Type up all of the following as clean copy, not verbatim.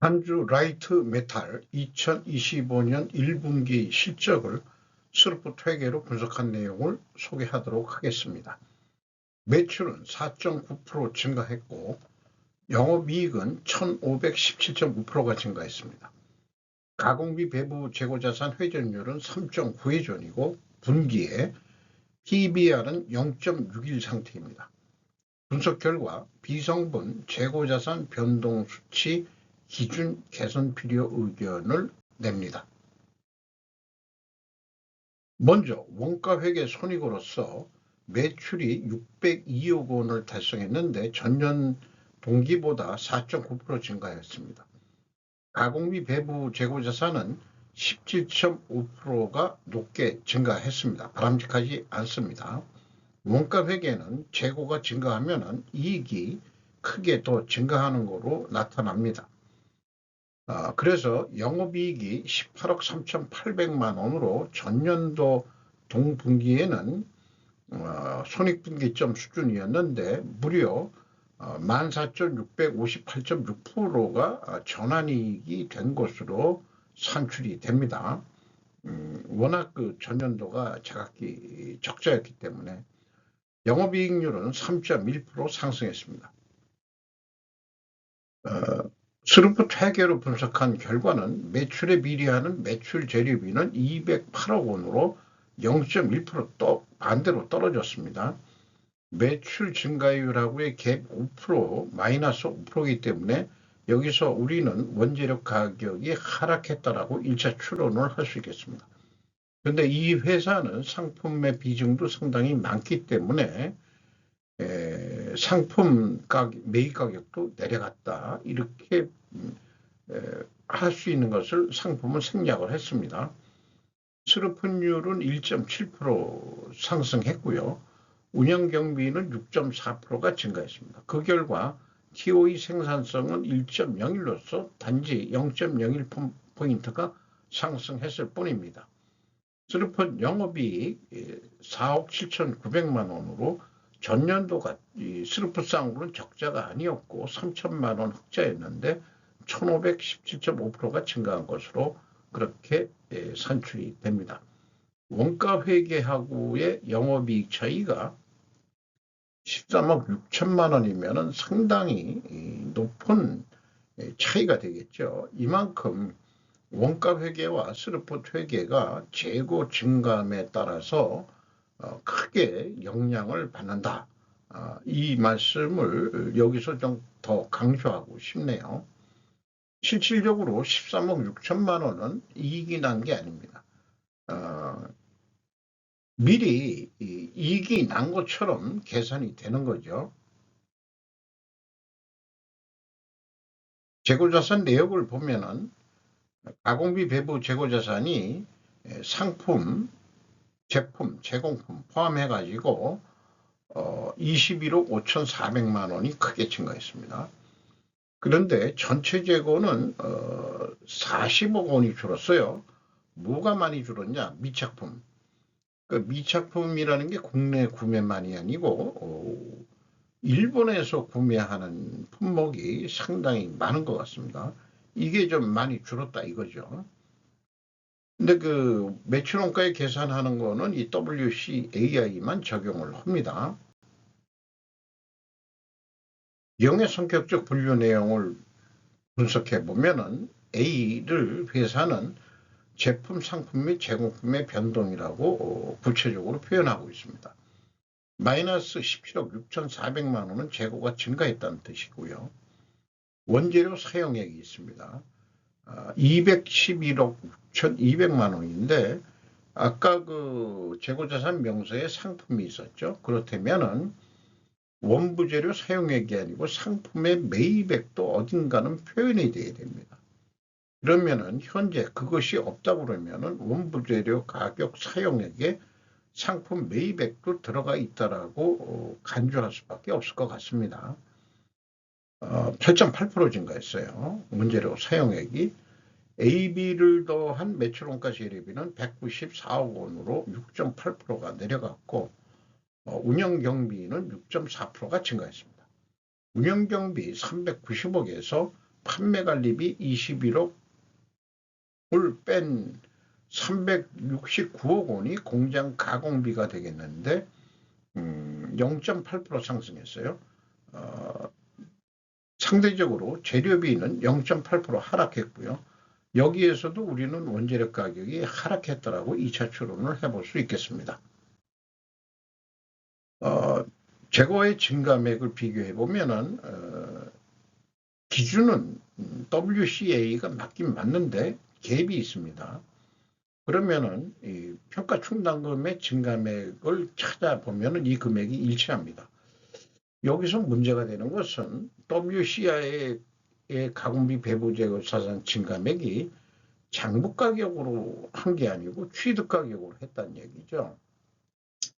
한주 라이트 메탈 2025년 1분기 실적을 스루프 회계로 분석한 내용을 소개하도록 하겠습니다. 매출은 4.9% 증가했고 영업이익은 1,517.5%가 증가했습니다. 가공비 배부 재고자산 회전율은 3.9회전이고 분기에 PBR은 0.61 상태입니다. 분석 결과 비성분 재고자산 변동 수치 기준 개선 필요 의견을 냅니다. 먼저 원가회계 손익으로서 매출이 602억 원을 달성했는데 전년 동기보다 4.9% 증가했습니다. 가공비 배부 재고자산은 17.5%가 높게 증가했습니다. 바람직하지 않습니다. 원가회계는 재고가 증가하면 이익이 크게 더 증가하는 것으로 나타납니다. 그래서 영업이익이 18억 3,800만 원으로 전년도 동분기에는 손익분기점 수준이었는데 무려 14,658.6%가 전환이익이 된 것으로 산출이 됩니다. 워낙 그 전년도가 제각기 적자였기 때문에 영업이익률은 3.1% 상승했습니다. 스루프 회계로 분석한 결과는 매출에 비례하는 매출 재료비는 208억 원으로 0.1% 반대로 떨어졌습니다. 매출 증가율하고의 갭 5%, 마이너스 5%이기 때문에 여기서 우리는 원재료 가격이 하락했다라고 1차 추론을 할 수 있겠습니다. 그런데 이 회사는 상품의 비중도 상당히 많기 때문에 상품 매입 가격도 내려갔다 이렇게 할 수 있는 것을 상품은 생략을 했습니다. 수료분율은 1.7% 상승했고요. 운영경비는 6.4%가 증가했습니다. 그 결과 TOE 생산성은 1.01로서 단지 0.01포인트가 상승했을 뿐입니다. 수료분 영업이익 4억 7,900만 원으로 전년도가 스루프상으로는 적자가 아니었고 3천만 원 흑자였는데 1,517.5%가 증가한 것으로 그렇게 산출이 됩니다. 원가 회계하고의 영업이익 차이가 13억 6천만 원이면 상당히 높은 차이가 되겠죠. 이만큼 원가 회계와 스루프 회계가 재고 증감에 따라서 크게 영향을 받는다. 이 말씀을 여기서 좀 더 강조하고 싶네요. 실질적으로 13억 6천만 원은 이익이 난 게 아닙니다. 미리 이익이 난 것처럼 계산이 되는 거죠. 재고자산 내역을 보면은 가공비 배부 재고자산이 상품, 제품, 제공품 포함해가지고 21억 5,400만 원이 크게 증가했습니다. 그런데 전체 재고는 40억 원이 줄었어요. 뭐가 많이 줄었냐? 미착품. 그 미착품이라는 게 국내 구매만이 아니고 일본에서 구매하는 품목이 상당히 많은 것 같습니다. 이게 좀 많이 줄었다 이거죠. 근데 그 매출원가에 계산하는 거는 이 WCAI만 적용을 합니다. 영의 성격적 분류 내용을 분석해 보면은 A를 회사는 제품, 상품 및 제공품의 변동이라고 구체적으로 표현하고 있습니다. 마이너스 17억 6,400만 원은 재고가 증가했다는 뜻이고요. 원재료 사용액이 있습니다. 211억 6,200만 원인데 아까 그 재고자산 명세에 상품이 있었죠. 그렇다면은 원부재료 사용액이 아니고 상품의 매입액도 어딘가는 표현이 돼야 됩니다. 그러면은 현재 그것이 없다 그러면은 원부재료 가격 사용액에 상품 매입액도 들어가 있다라고 간주할 수밖에 없을 것 같습니다. 8.8% 증가했어요. 원재료 사용액이. AB를 더한 매출원가 재료비는 194억 원으로 6.8%가 내려갔고 운영경비는 6.4%가 증가했습니다. 운영경비 390억에서 판매 관리비 21억을 뺀 369억 원이 공장 가공비가 되겠는데 0.8% 상승했어요. 상대적으로 재료비는 0.8% 하락했고요. 여기에서도 우리는 원재료 가격이 하락했다라고 2차 추론을 해볼 수 있겠습니다. 재고의 증감액을 비교해 보면은 기준은 WCA가 맞긴 맞는데 갭이 있습니다. 그러면은 이 평가 충당금의 증감액을 찾아보면은 이 금액이 일치합니다. 여기서 문제가 되는 것은 WCI의 가공비 배부재고 자산 증감액이 장부 가격으로 한 게 아니고 취득 가격으로 했다는 얘기죠.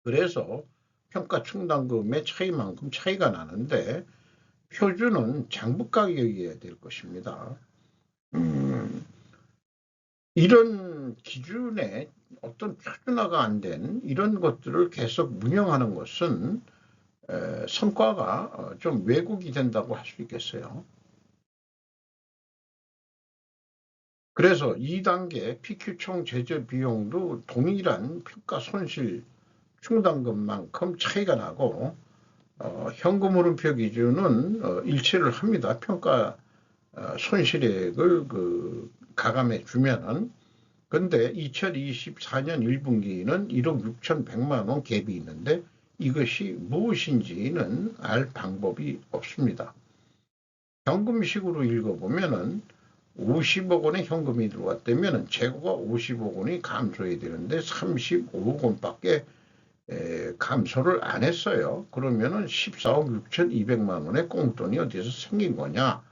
그래서 평가 충당금의 차이만큼 차이가 나는데 표준은 장부 가격이어야 될 것입니다. 이런 기준에 어떤 표준화가 안 된 이런 것들을 계속 운영하는 것은 성과가 좀 왜곡이 된다고 할 수 있겠어요. 그래서 2단계 PQ 총 제조 비용도 동일한 평가 손실 충당금만큼 차이가 나고 현금 흐름표 기준은 일치를 합니다. 평가 손실액을 가감해 주면은. 근데 2024년 1분기는 1억 6,100만 원 갭이 있는데 이것이 무엇인지는 알 방법이 없습니다. 현금식으로 읽어보면은 50억 원의 현금이 들어왔다면 재고가 50억 원이 감소해야 되는데 35억 원밖에 감소를 안 했어요. 그러면은 14억 6,200만 원의 꽁돈이 어디서 생긴 거냐?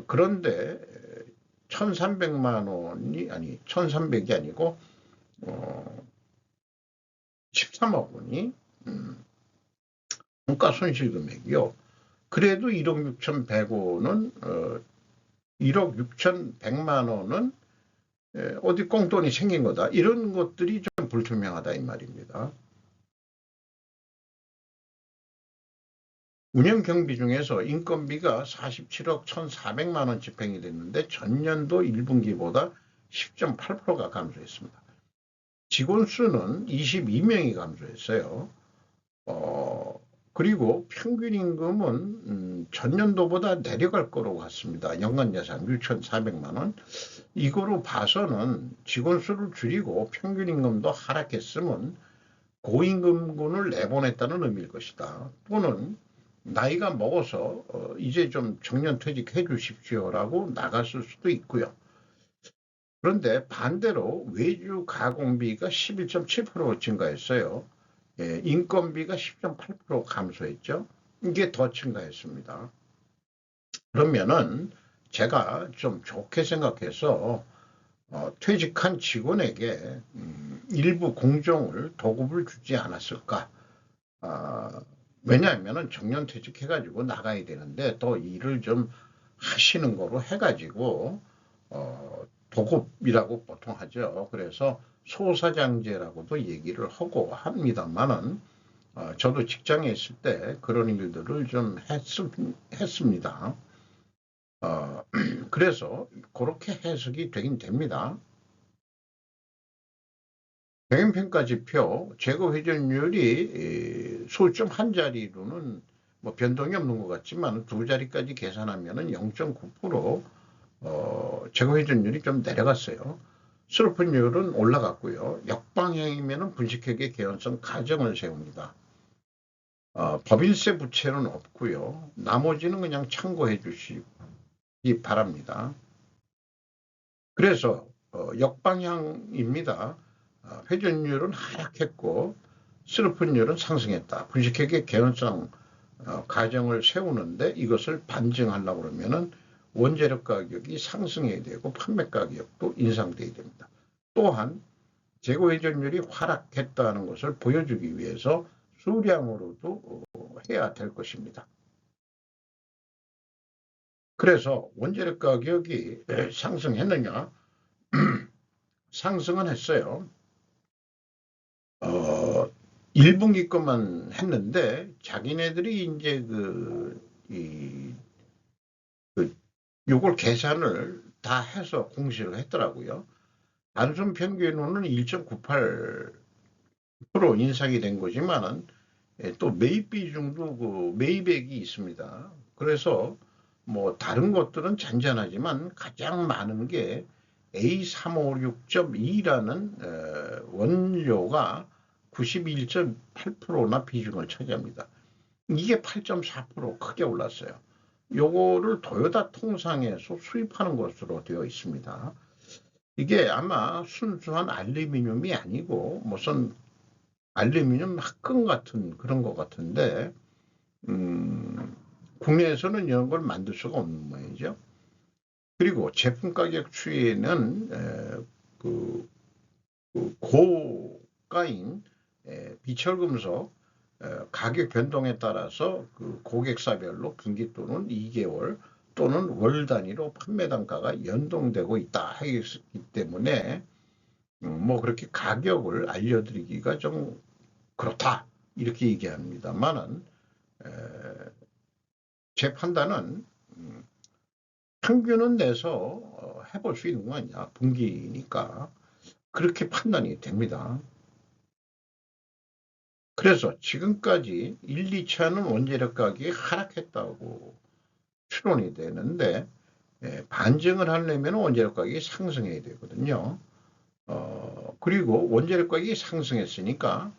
그런데 1,300만 원이 아니 1,300이 아니고 13억 원이 원가 손실 금액이요. 그래도 1억 6,100원은 1억 6,100만 원은 어디 꽁돈이 생긴 거다. 이런 것들이 좀 불투명하다 이 말입니다. 운영 경비 중에서 인건비가 47억 1,400만 원 집행이 됐는데 전년도 1분기보다 10.8%가 감소했습니다. 직원 수는 22명이 감소했어요. 그리고 평균 임금은 전년도보다 내려갈 거로 같습니다. 연간 예산 6,400만 원. 이거로 봐서는 직원 수를 줄이고 평균 임금도 하락했으면 고임금군을 내보냈다는 의미일 것이다. 또는 나이가 먹어서 이제 좀 정년퇴직해 주십시오라고 나갔을 수도 있고요. 그런데 반대로 외주 가공비가 11.7% 증가했어요. 인건비가 10.8% 감소했죠. 이게 더 증가했습니다. 그러면은 제가 좀 좋게 생각해서 퇴직한 직원에게 일부 공정을 도급을 주지 않았을까. 왜냐하면 정년퇴직해가지고 나가야 되는데 또 일을 좀 하시는 거로 해가지고 도급이라고 보통 하죠. 그래서 소사장제라고도 얘기를 하고 합니다만은 저도 직장에 있을 때 그런 일들을 좀 했습니다. 그래서 그렇게 해석이 되긴 됩니다. 경영평가지표 재고 회전율이 소점 한 자리로는 뭐 변동이 없는 것 같지만 두 자리까지 계산하면은 0.9% 재고 회전율이 좀 내려갔어요. 슬로픈율은 올라갔고요. 역방향이면은 분식회계 개연성 가정을 세웁니다. 법인세 부채는 없고요. 나머지는 그냥 참고해 주시기 바랍니다. 그래서 역방향입니다. 회전율은 하락했고 슬로픈율은 상승했다. 분식회계 개연성 가정을 세우는데 이것을 반증하려고 그러면은 원재료 가격이 상승해야 되고 판매 가격도 인상돼야 됩니다. 또한 재고 회전율이 하락했다는 것을 보여주기 위해서 수량으로도 해야 될 것입니다. 그래서 원재료 가격이 상승했느냐? 상승은 했어요. 1분기 것만 했는데 자기네들이 이제 요걸 계산을 다 해서 공시를 했더라고요. 단순 평균으로는 1.98% 인상이 된 거지만은 또 매입 비중도 그 매입액이 있습니다. 그래서 뭐 다른 것들은 잔잔하지만 가장 많은 게 A356.2라는 원료가 91.8%나 비중을 차지합니다. 이게 8.4% 크게 올랐어요. 요거를 토요타 통상에서 수입하는 것으로 되어 있습니다. 이게 아마 순수한 알루미늄이 아니고 무슨 알루미늄 합금 같은 그런 것 같은데 국내에서는 이런 걸 만들 수가 없는 모양이죠. 그리고 제품 가격 추이에는 고가인 비철금속 가격 변동에 따라서 그 고객사별로 분기 또는 2개월 또는 월 단위로 판매 단가가 연동되고 있다 하기 때문에 뭐 그렇게 가격을 알려드리기가 좀 그렇다 이렇게 얘기합니다만은 제 판단은 평균은 내서 해볼 수 있는 거 아니냐 분기니까 그렇게 판단이 됩니다. 그래서 지금까지 1, 2차는 원재료 가격이 하락했다고 추론이 되는데 반증을 하려면 원재료 가격이 상승해야 되거든요. 그리고 원재료 가격이 상승했으니까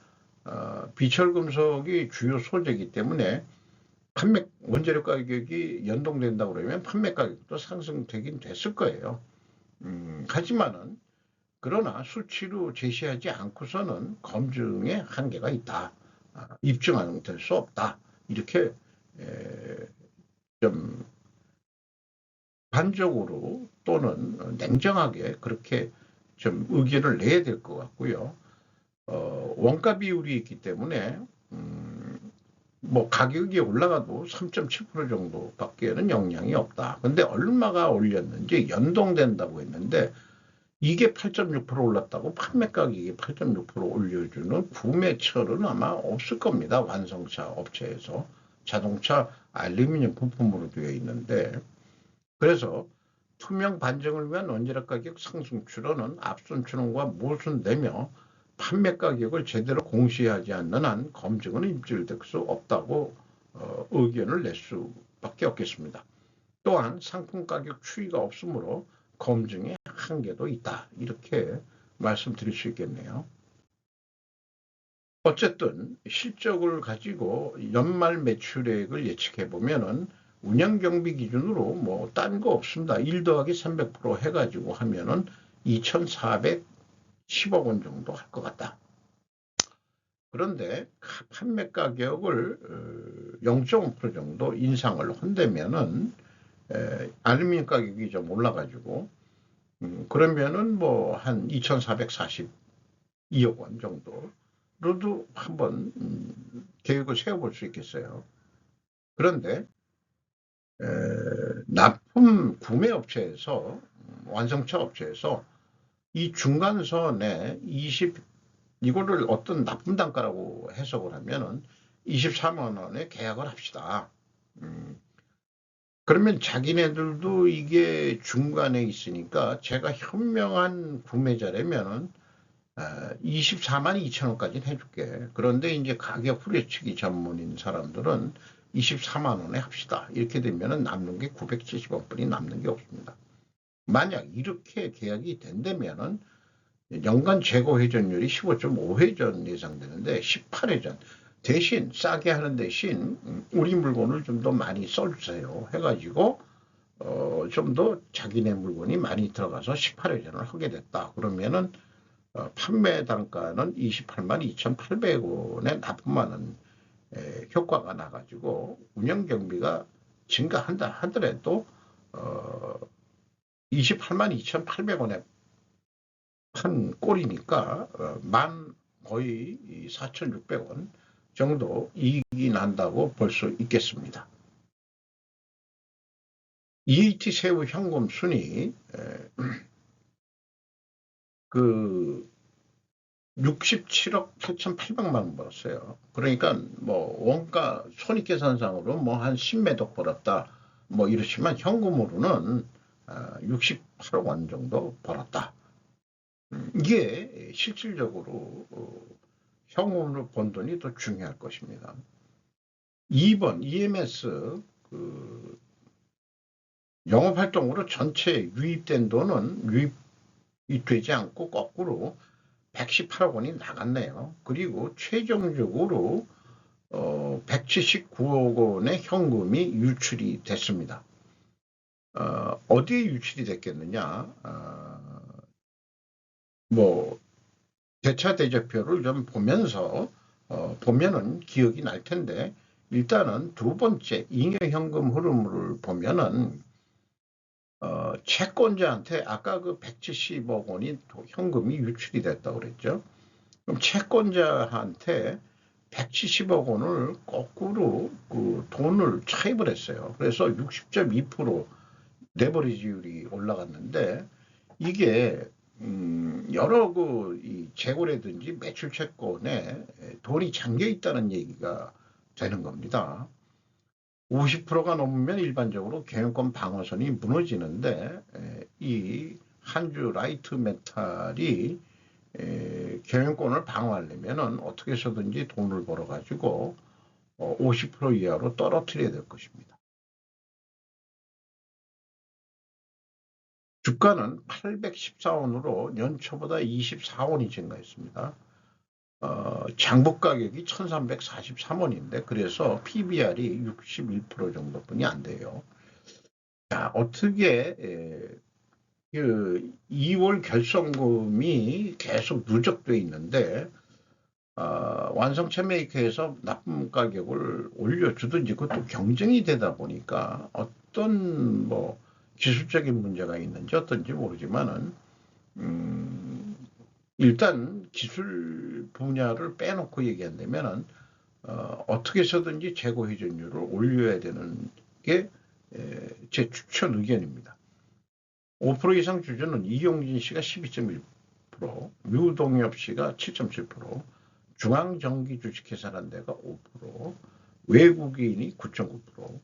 비철금속이 주요 소재이기 때문에 원재료 가격이 연동된다 그러면 판매 가격도 상승되긴 됐을 거예요. 하지만은 그러나 수치로 제시하지 않고서는 검증의 한계가 있다. 입증은 될 수 없다. 이렇게 좀 반적으로 또는 냉정하게 그렇게 좀 의견을 내야 될 것 같고요. 원가 비율이 있기 때문에 뭐 가격이 올라가도 3.7% 정도밖에는 영향이 없다. 근데 얼마가 올렸는지 연동된다고 했는데 이게 8.6% 올랐다고 판매 가격이 8.6% 올려주는 구매처는 아마 없을 겁니다. 완성차 업체에서. 자동차 알루미늄 부품으로 되어 있는데 그래서 투명 반증을 위한 원재료 가격 상승 추론은 앞선 추론과 모순되며 판매 가격을 제대로 공시하지 않는 한 검증은 입증될 수 없다고 의견을 낼 수밖에 없겠습니다. 또한 상품 가격 추이가 없으므로 검증의 한계도 있다. 이렇게 말씀드릴 수 있겠네요. 어쨌든 실적을 가지고 연말 매출액을 예측해 보면은 운영경비 기준으로 뭐 딴 거 없습니다. 1 더하기 300% 해가지고 하면은 2,410억 원 정도 할 것 같다. 그런데 판매 가격을 0.5% 정도 인상을 한다면은 알루미늄 가격이 좀 올라가지고 그러면은 뭐 한 2,442억 원 정도로도 한번 계획을 세워볼 수 있겠어요. 그런데 납품 구매 업체에서 완성차 업체에서 이 중간선에 이거를 어떤 납품 단가라고 해석을 하면은 24만 원에 계약을 합시다. 그러면 자기네들도 이게 중간에 있으니까 제가 현명한 구매자라면은 24만 2천 원까지는 해줄게. 그런데 이제 가격 후려치기 전문인 사람들은 24만 원에 합시다. 이렇게 되면은 남는 게 970원 뿐이 남는 게 없습니다. 만약 이렇게 계약이 된다면은 연간 재고 회전율이 15.5회전 예상되는데 18회전 대신 싸게 하는 대신 우리 물건을 좀 더 많이 써주세요 해가지고 좀 더 자기네 물건이 많이 들어가서 18회전을 하게 됐다. 그러면은 판매 단가는 28만 2,800원에 납품하는 효과가 나가지고 운영 경비가 증가한다 하더라도 28만 2,800원에 한 꼴이니까 거의 4,600원 정도 이익이 난다고 볼 수 있겠습니다. EAT 세후 현금 순위 그 67억 8,800만 원 벌었어요. 그러니까 뭐 원가 손익계산상으로 뭐 한 10매덕 벌었다. 뭐 이렇지만 현금으로는 68억 원 정도 벌었다. 이게 실질적으로 현금으로 번 돈이 더 중요할 것입니다. 2번 EMS 영업활동으로 전체 유입된 돈은 유입이 되지 않고 거꾸로 118억 원이 나갔네요. 그리고 최종적으로 179억 원의 현금이 유출이 됐습니다. 어디에 유출이 됐겠느냐? 뭐 대차 대조표를 좀 보면서 보면은 기억이 날 텐데, 일단은 두 번째 잉여현금 흐름을 보면은 채권자한테 아까 그 170억 원이 현금이 유출이 됐다고 그랬죠. 그럼 채권자한테 170억 원을 거꾸로 그 돈을 차입을 했어요. 그래서 60.2% 레버리지율이 올라갔는데, 이게 여러 이 재고라든지 매출 채권에 돈이 잠겨 있다는 얘기가 되는 겁니다. 50%가 넘으면 일반적으로 경영권 방어선이 무너지는데, 이 한주 라이트 메탈이 경영권을 방어하려면 어떻게 해서든지 돈을 벌어가지고 50% 이하로 떨어뜨려야 될 것입니다. 주가는 814원으로 연초보다 24원이 증가했습니다. 장부 가격이 1343원인데 그래서 PBR이 61% 정도뿐이 안 돼요. 자, 어떻게 그 2월 결성금이 계속 누적돼 있는데 완성차 메이커에서 납품 가격을 올려주든지 그것도 경쟁이 되다 보니까 어떤 뭐 기술적인 문제가 있는지 어떤지 모르지만은 일단 기술 분야를 빼놓고 얘기한다면은 어떻게 해서든지 재고 회전율을 올려야 되는 게 제 추천 의견입니다. 5% 이상 주주는 이용진 씨가 12.1%, 류동엽 씨가 7.7%, 중앙전기 주식회사라는 데가 5%, 외국인이 9.9%.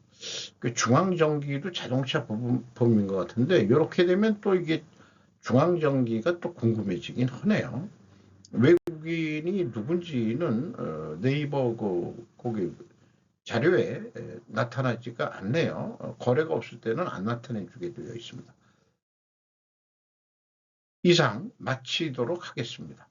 그 중앙전기도 자동차 부품인 것 같은데 이렇게 되면 또 이게 중앙전기가 또 궁금해지긴 하네요. 외국인이 누군지는 네이버 거기 자료에 나타나지가 않네요. 거래가 없을 때는 안 나타내주게 되어 있습니다. 이상 마치도록 하겠습니다.